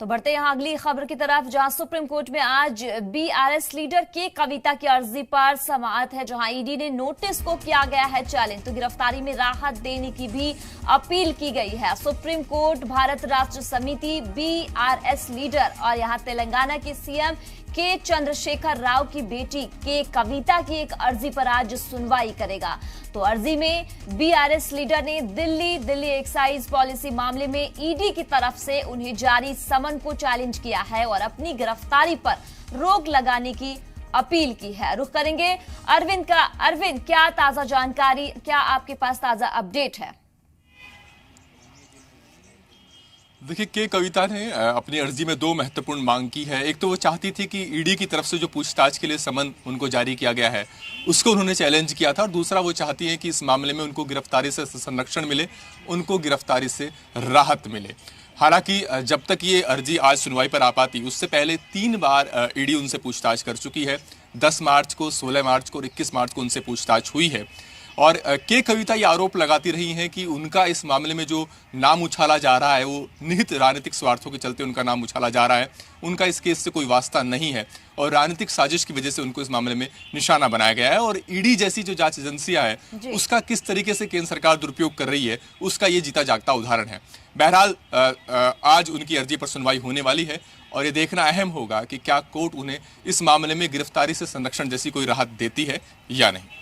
तो बढ़ते यहाँ अगली खबर की तरफ, जहां सुप्रीम कोर्ट में आज बीआरएस लीडर के कविता की अर्जी पर समाअत है, जहां ईडी ने नोटिस को किया गया है चैलेंज, तो गिरफ्तारी में राहत देने की भी अपील की गई है। सुप्रीम कोर्ट भारत राष्ट्र समिति बीआरएस लीडर और यहां तेलंगाना के सीएम के चंद्रशेखर राव की बेटी के कविता की एक अर्जी पर आज सुनवाई करेगा। तो अर्जी में बीआरएस लीडर ने दिल्ली एक्साइज पॉलिसी मामले में ईडी की तरफ से उन्हें जारी समन को चैलेंज किया है और अपनी गिरफ्तारी पर रोक लगाने की अपील की है। रुख करेंगे अरविंद का। अरविंद, क्या ताजा जानकारी, क्या आपके पास ताजा अपडेट है? देखिए, के कविता ने अपनी अर्जी में दो महत्वपूर्ण मांग की है। एक तो वो चाहती थी कि ईडी की तरफ से जो पूछताछ के लिए समन उनको जारी किया गया है उसको उन्होंने चैलेंज किया था, और दूसरा वो चाहती है कि इस मामले में उनको गिरफ्तारी से संरक्षण मिले, उनको गिरफ्तारी से राहत मिले। हालांकि जब तक ये अर्जी आज सुनवाई पर आ पाती, उससे पहले 3 बार ईडी उनसे पूछताछ कर चुकी है। 10 मार्च को, 16 मार्च को और 21 मार्च को उनसे पूछताछ हुई है। और के कविता ये आरोप लगाती रही हैं कि उनका इस मामले में जो नाम उछाला जा रहा है वो निहित राजनीतिक स्वार्थों के चलते उनका नाम उछाला जा रहा है। उनका इस केस से कोई वास्ता नहीं है और राजनीतिक साजिश की वजह से उनको इस मामले में निशाना बनाया गया है। और ईडी जैसी जो जांच एजेंसियां है उसका किस तरीके से केंद्र सरकार दुरुपयोग कर रही है, उसका ये जीता जागता उदाहरण है। बहरहाल आज उनकी अर्जी पर सुनवाई होने वाली है और ये देखना अहम होगा कि क्या कोर्ट उन्हें इस मामले में गिरफ्तारी से संरक्षण जैसी कोई राहत देती है या नहीं।